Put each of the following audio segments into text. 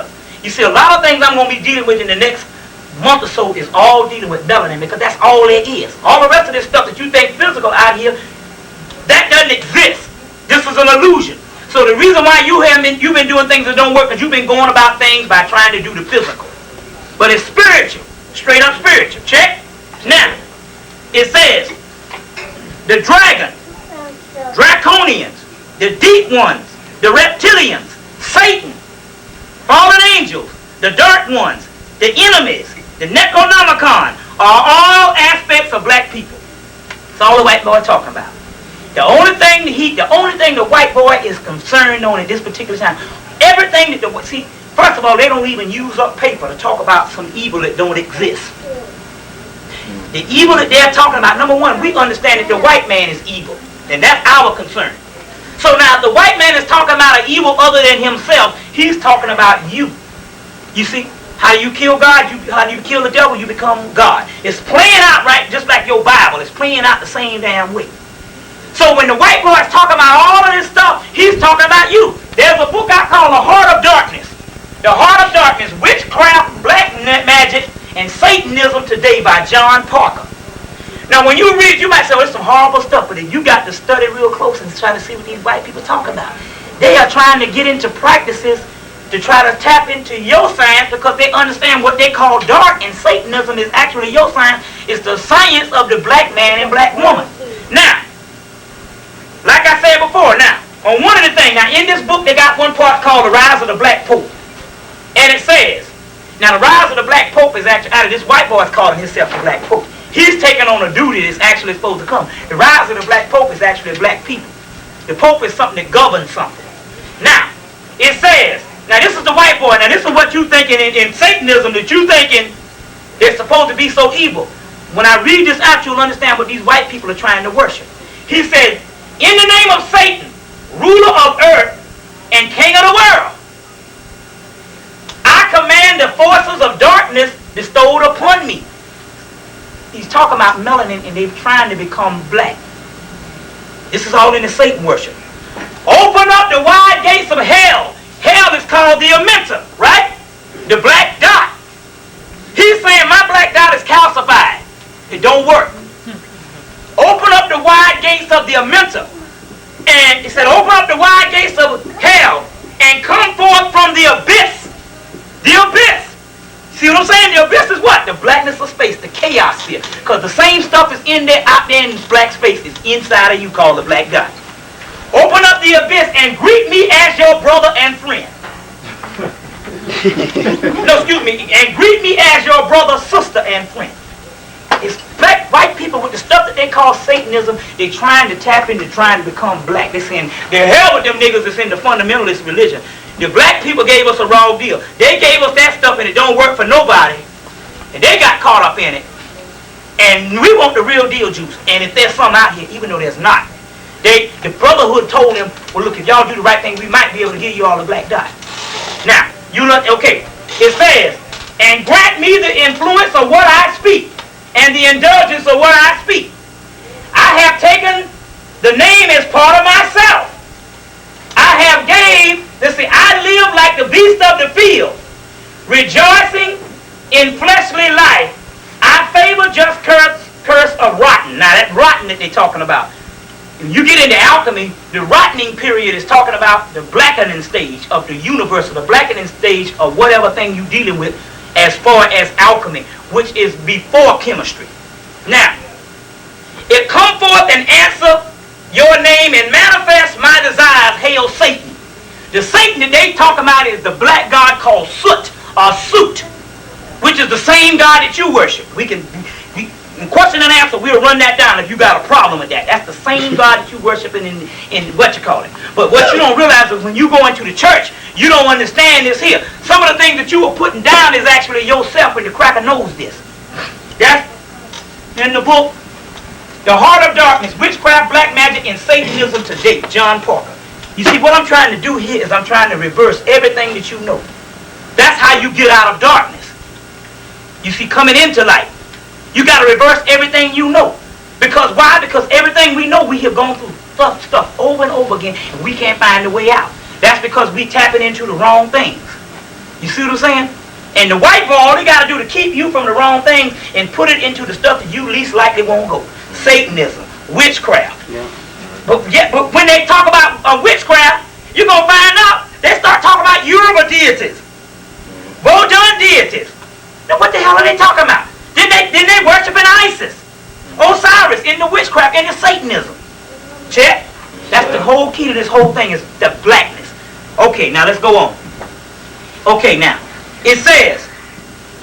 filter. You see, a lot of things I'm going to be dealing with in the next month or so is all dealing with melanin, because that's all there is. All the rest of this stuff that you think physical out here, that doesn't exist. This is an illusion. So the reason why you've been doing things that don't work is you've been going about things by trying to do the physical. But it's spiritual. Straight up spiritual. Check. Now, it says, the dragon, draconians, the deep ones, the reptilians, Satan, fallen angels, the dark ones, the enemies, the Necronomicon, are all aspects of black people. That's all the white boy talking about. The only thing the white boy is concerned on at this particular time, everything that see, first of all, they don't even use up paper to talk about some evil that don't exist. The evil that they're talking about, number one, we understand that the white man is evil, and that's our concern. So now, if the white man is talking about an evil other than himself, he's talking about you. You see, how you kill God, how you kill the devil, you become God. It's playing out right, just like your Bible. It's playing out the same damn way. So when the white boy is talking about all of this stuff, he's talking about you. There's a book I call The Heart of Darkness. The Heart of Darkness, Witchcraft, Black Magic, and Satanism Today by John Parker. Now when you read, you might say, oh, it's some horrible stuff, but then you got to study real close and try to see what these white people talk about. They are trying to get into practices to try to tap into your science, because they understand what they call dark, and Satanism is actually your science. It's the science of the black man and black woman. Now, like I said before, now, on one of the things, now in this book they got one part called The Rise of the Black Pope. And it says, now the rise of the black pope is actually, out of this white boy is calling himself the black pope. He's taking on a duty that's actually supposed to come. The rise of the black pope is actually black people. The pope is something that governs something. Now, it says, now this is the white boy, now this is what you thinking in Satanism, that you thinking they're supposed to be so evil. When I read this out, you'll understand what these white people are trying to worship. He says, in the name of Satan, ruler of earth and king of the world, I command the forces of darkness bestowed upon me. He's talking about melanin, and they're trying to become black. This is all in the Satan worship. Open up the wide gates of hell. Hell is called the Amenta, right? The black dot. He's saying my black dot is calcified. It don't work. Open up the wide gates of the Amenta. And he said, open up the wide gates of hell and come forth from the abyss. The abyss. See what I'm saying? The abyss is what? The blackness of space, the chaos here. Because the same stuff is in there, out there in black space, is inside of you, called the black dot. Open up the abyss and greet me as your brother and friend. No, excuse me. And greet me as your brother, sister, and friend. It's black, white people with the stuff that they call Satanism. They're trying to tap into trying to become black. They're saying, the hell with them niggas that's in the fundamentalist religion. The black people gave us a raw deal. They gave us that stuff and it don't work for nobody. And they got caught up in it. And we want the real deal juice. And if there's some out here, even though there's not, the brotherhood told them, well look, if y'all do the right thing, we might be able to give you all the black dot. Now, you look, okay, it says, and grant me the influence of what I speak, and the indulgence of what I speak. I have taken the name as part of myself. I have gave, let's see, I live like the beast of the field, rejoicing in fleshly life. I favor just curse of rotten. Now that rotten that they're talking about. When you get into alchemy, the rottening period is talking about the blackening stage of the universe, or the blackening stage of whatever thing you're dealing with as far as alchemy, which is before chemistry. Now, it come forth and answer your name and manifest my desires, hail Satan. The Satan that they talk about is the black god called Soot, or Soot, which is the same god that you worship. In question and answer, we'll run that down if you got a problem with that. That's the same God that you worshiping in what you call it. But what you don't realize is when you go into the church, you don't understand this here. Some of the things that you were putting down is actually yourself, and the cracker knows this. That's in the book, The Heart of Darkness, Witchcraft, Black Magic, and Satanism Today, John Parker. You see, what I'm trying to do here is I'm trying to reverse everything that you know. That's how you get out of darkness. You see, coming into light. You got to reverse everything you know. Because why? Because everything we know, we have gone through stuff over and over again, and we can't find a way out. That's because we tapping into the wrong things. You see what I'm saying? And the white boy, all he got to do to keep you from the wrong things and put it into the stuff that you least likely won't go. Satanism, witchcraft. Yeah. But when they talk about witchcraft, you're going to find out they start talking about Yoruba deities, Vodun deities. Now what the hell are they talking about? Then they worshiping Isis, Osiris, in the witchcraft and the Satanism. Check. That's the whole key to this whole thing is the blackness. Okay, now let's go on. Okay, now. It says,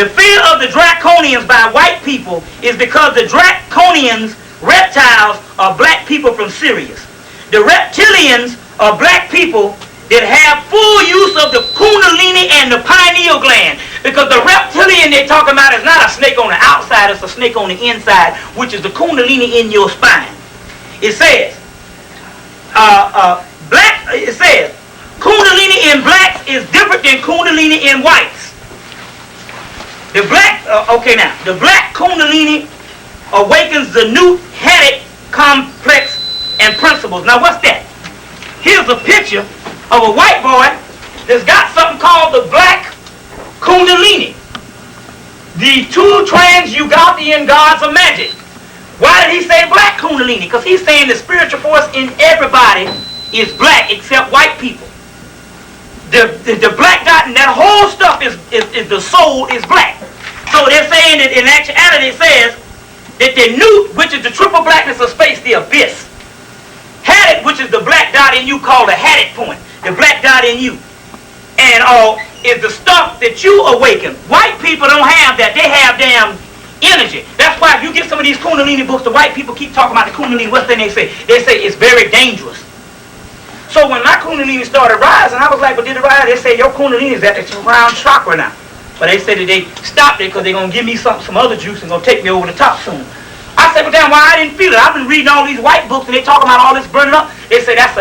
the fear of the draconians by white people is because the draconians, reptiles, are black people from Sirius. The reptilians are black people that have full use of the kundalini and the pineal gland. Because the reptilian they're talking about is not a snake on the outside, it's a snake on the inside, which is the kundalini in your spine. It says, kundalini in blacks is different than kundalini in whites. The black, the black kundalini awakens the new headic complex and principles. Now what's that? Here's a picture of a white boy that's got something called the black kundalini. The two trans-Ugandan gods of magic. Why did he say black kundalini? Because he's saying the spiritual force in everybody is black except white people. The black dot and that whole stuff is the soul is black. So they're saying that in actuality it says that the newt, which is the triple blackness of space, the abyss. Hadit, which is the black dot in you called the hadit point, the black dot in you. And is the stuff that you awaken. White people don't have that. They have damn energy. That's why if you get some of these kundalini books, the white people keep talking about the kundalini. What's the thing they say? They say it's very dangerous. So when my kundalini started rising, I was like, but did it rise? They say your kundalini is at the crown chakra now. But they said that they stopped it because they're going to give me some other juice and going to take me over the top soon. I said, well, damn, why I didn't feel it? I've been reading all these white books and they talking about all this burning up. They said, and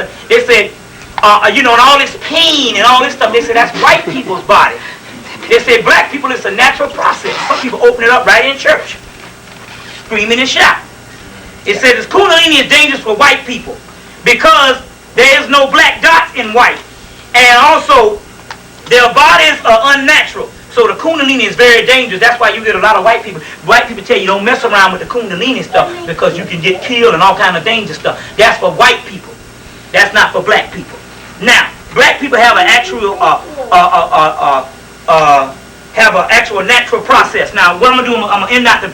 all this pain and all this stuff. They said, that's white people's body. They say black people, it's a natural process. Some people open it up right in church, screaming and shouting. It says this kundalini is dangerous for white people because there is no black dots in white. And also, their bodies are unnatural. So the kundalini is very dangerous. That's why you get a lot of white people. White people tell you don't mess around with the kundalini stuff because you can get killed and all kind of dangerous stuff. That's for white people. That's not for black people. Now, black people have an actual natural process. Now, what I'm gonna do, I'm gonna end out the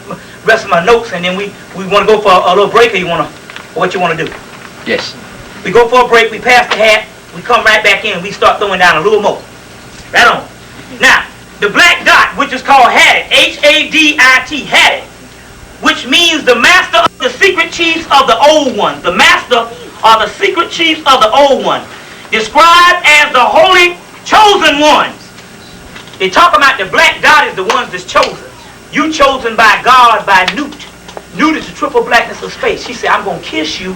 rest of my notes, and then we want to go for a little break. Or what you want to do? Yes. We go for a break. We pass the hat. We come right back in. And we start throwing down a little more. Right on. Now, the black dot, which is called Hadit, H-A-D-I-T, Hadit, which means the master of the secret chiefs of the old ones. The master are the secret chiefs of the old ones, described as the holy chosen ones. They talk about the black dot is the ones that's chosen. You chosen by God, by Newt. Newt is the triple blackness of space. She said, I'm going to kiss you.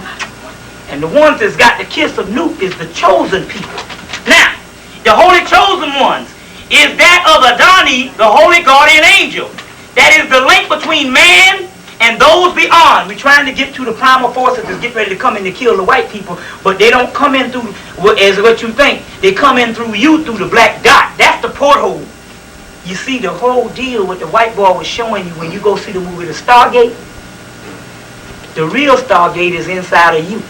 And the ones that's got the kiss of Newt is the chosen people. Now, the holy chosen ones is that of Adani, the holy guardian angel. That is the link between man and those beyond. We're trying to get to the primal forces that's getting ready to come in to kill the white people, but they don't come in through as what you think. They come in through you, through the black dot. That's the porthole. You see, the whole deal with the white boy was showing you when you go see the movie The Stargate. The real Stargate is inside of you.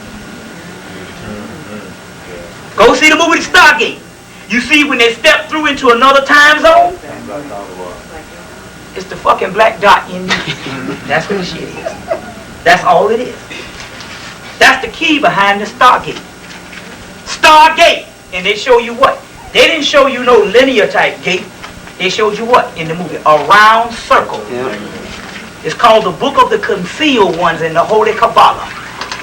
Go see the movie The Stargate. You see when they step through into another time zone? It's the fucking black dot in you. That's what the shit is. That's all it is. That's the key behind the Stargate. Stargate. And they show you what? They didn't show you no linear type gate. They showed you what in the movie? A round circle. Yeah. It's called the Book of the Concealed Ones in the Holy Kabbalah.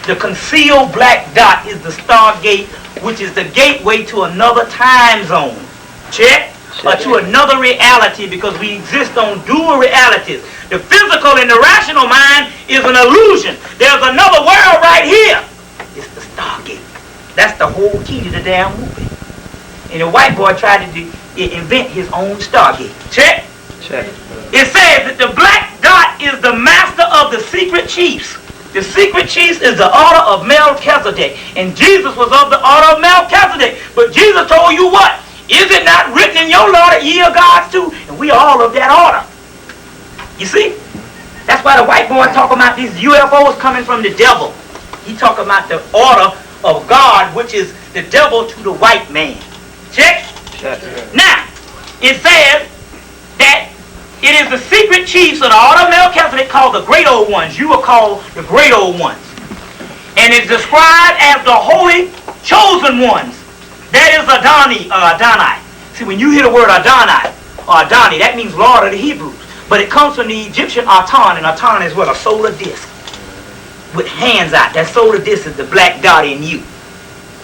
The concealed black dot is the Stargate, which is the gateway to another time zone. Check? Or to another reality, because we exist on dual realities. The physical and the rational mind is an illusion. There's another world right here. It's the Stargate. That's the whole key to the damn movie. And the white boy tried to invent his own Stargate. Check? Check. It says that the black dot is the master of the secret chiefs. The secret chiefs is the order of Melchizedek. And Jesus was of the order of Melchizedek. But Jesus told you what? Is it not written in your law that ye are gods too? And we are all of that order. You see? That's why the white boy talking about these UFOs coming from the devil. He talking about the order of God, which is the devil to the white man. Check? Yes. Now, it says that it is the secret chiefs of the order of Melchizedek called the great old ones. You are called the great old ones. And it's described as the holy chosen ones. That is Adonai. See, when you hear the word Adonai or Adoni, that means Lord of the Hebrews. But it comes from the Egyptian Aton, and Aton is what? A solar disk with hands out. That solar disk is the black dot in you.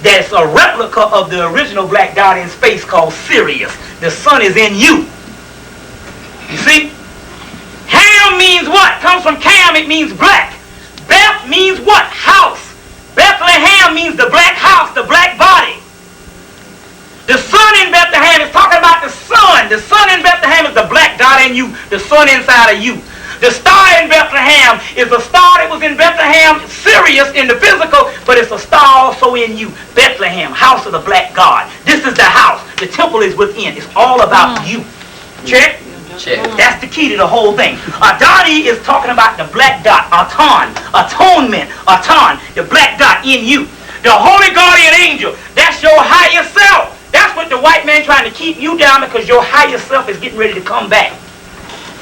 That's a replica of the original black dot in space called Sirius. The sun is in you. You see? Ham means what? Comes from Cam, it means black. Beth means what? House. Bethlehem means the black house, the black body. The sun in Bethlehem is talking about the sun. The sun in Bethlehem is the black dot in you, the sun inside of you. The star in Bethlehem is the star that was in Bethlehem, Sirius in the physical, but it's a star also in you. Bethlehem, house of the black God. This is the house. The temple is within. It's all about you. Check? Check. That's the key to the whole thing. Adoni is talking about the black dot, Aton, atonement, Aton, the black dot in you. The holy guardian angel, that's your higher self. That's what the white man trying to keep you down because your higher self is getting ready to come back.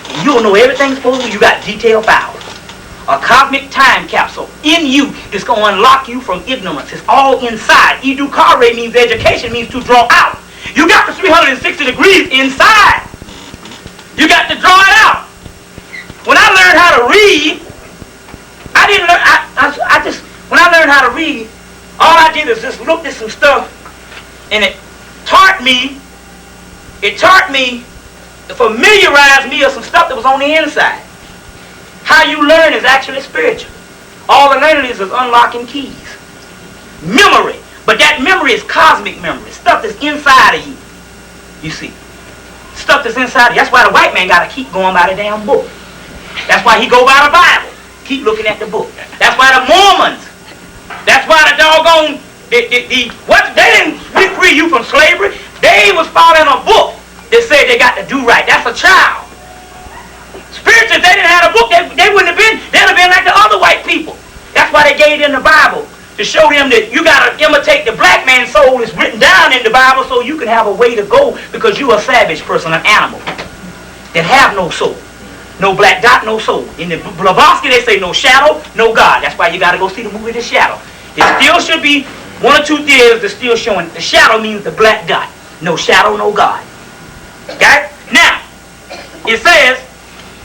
And you'll know everything's supposed to. You got detailed powers. A cosmic time capsule in you is going to unlock you from ignorance. It's all inside. Edukare means education, means to draw out. You got the 360 degrees inside. You got to draw it out. When I learned how to read, when I learned how to read, all I did is just look at some stuff, and it taught me, familiarized me of some stuff that was on the inside. How you learn is actually spiritual. All the learning is unlocking keys. Memory. But that memory is cosmic memory. Stuff that's inside of you. You see. Stuff that's inside of you. That's why the white man got to keep going by the damn book. That's why he go by the Bible. Keep looking at the book. That's why the Mormons. That's why the doggone they didn't free you from slavery. They was following a book that said they got to do right. That's a child. Spiritually, if they didn't have a book, they wouldn't have been, they'd have been like the other white people. That's why they gave them the Bible, to show them that you got to imitate the black man's soul. It's written down in the Bible so you can have a way to go because you're a savage person, an animal that have no soul. No black dot, no soul. In the Blavatsky, they say no shadow, no God. That's why you got to go see the movie The Shadow. It still should be one or two theaters that's still showing. The shadow means the black dot. No shadow, no God. Okay? Now, it says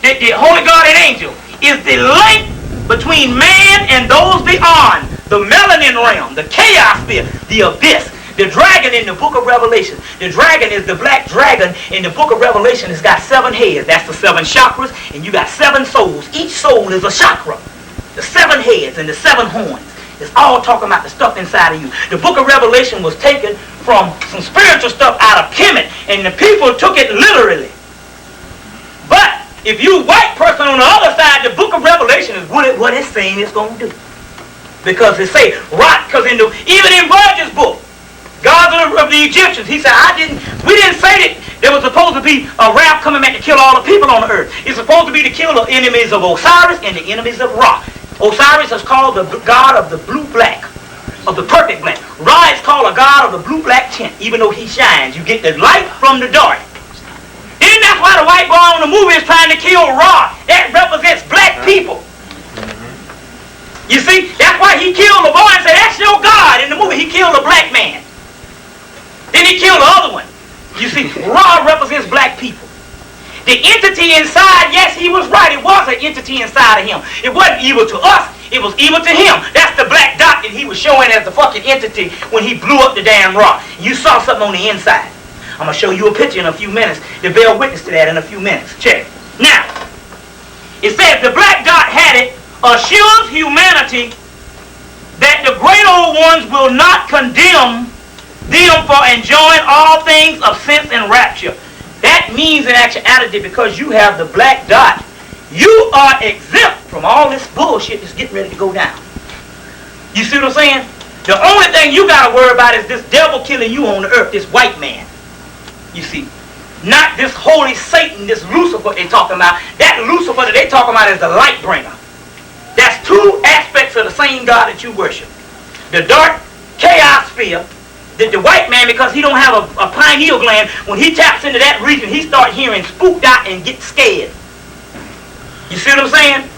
that the holy guardian angel is the link between man and those beyond. The melanin realm, the chaos sphere, the abyss. The dragon in the book of Revelation. The dragon is the black dragon in the book of Revelation. It's got 7 heads. That's the 7 chakras. And you got 7 souls. Each soul is a chakra. The 7 heads and the 7 horns. It's all talking about the stuff inside of you. The book of Revelation was taken from some spiritual stuff out of Kemet. And the people took it literally. But if you white person on the other side, the book of Revelation is what it's saying it's going to do. Because it say, right, because even in Virgil's book, gods of the Egyptians, he said, we didn't say that there was supposed to be a wrath coming back to kill all the people on the earth. It's supposed to be to kill the enemies of Osiris and the enemies of Ra. Osiris is called the god of the blue-black, of the perfect black. Ra is called a god of the blue-black tint, even though he shines. You get the light from the dark. Then that's why the white boy on the movie is trying to kill Ra. That represents black people. You see, that's why he killed the boy and said, that's your God. In the movie, he killed a black man. Then he killed the other one. You see, Ra represents black people. The entity inside, yes, he was right. It was an entity inside of him. It wasn't evil to us. It was evil to him. That's the black dot that he was showing as the fucking entity when he blew up the damn Ra. You saw something on the inside. I'm going to show you a picture in a few minutes to bear witness to that in a few minutes. Check. Now, it says the black dot had it, assures humanity that the great old ones will not condemn them for enjoying all things of sense and rapture. That means in actuality, because you have the black dot, you are exempt from all this bullshit that's getting ready to go down. You see what I'm saying? The only thing you got to worry about is this devil killing you on the earth, this white man. You see. Not this holy Satan, this Lucifer they talking about. That Lucifer that they talking about is the light bringer. That's two aspects of the same God that you worship. The dark chaos sphere, the white man, because he don't have a pineal gland, when he taps into that region, he start hearing spooked out and get scared. You see what I'm saying?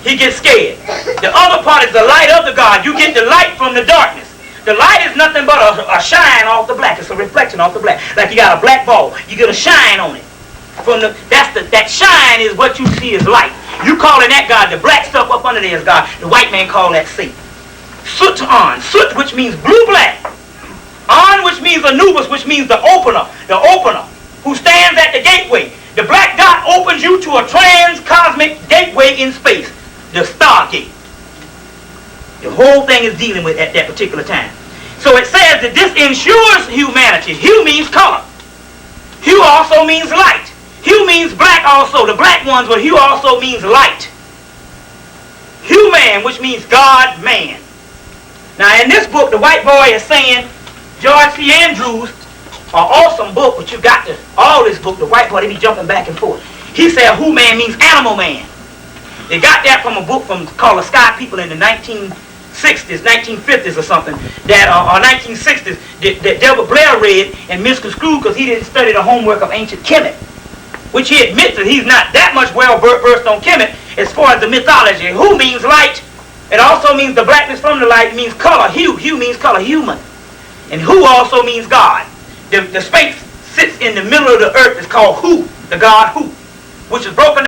He gets scared. The other part is the light of the God. You get the light from the darkness. The light is nothing but a shine off the black. It's a reflection off the black. Like you got a black ball. You get a shine on it. That shine is what you see as light. You calling that God. The black stuff up under there is God. The white man call that Satan. Soot on. Soot, which means blue-black. On, which means Anubis, which means the opener. The opener, who stands at the gateway. The black dot opens you to a trans-cosmic gateway in space. The Stargate. The whole thing is dealing with at that particular time. So it says that this ensures humanity. Hue means color. Hue also means light. Hue means black also. The black ones, but hue also means light. Hue man, which means God man. Now in this book, the white boy is saying, George C. Andrews, an awesome book, but you got to, all this book, the white boy, they be jumping back and forth. He said who man means animal man. They got that from a book called The Sky People in the 1960s, 1950s or something, or 1960s, that Delbert Blair read and misconstrued because he didn't study the homework of ancient Kemet, which he admits that he's not that much well versed on Kemet as far as the mythology. Who means light. It also means the blackness from the light means color. Hue means color, human. And who also means God. The space sits in the middle of the earth is called Who, the God Who, which is broken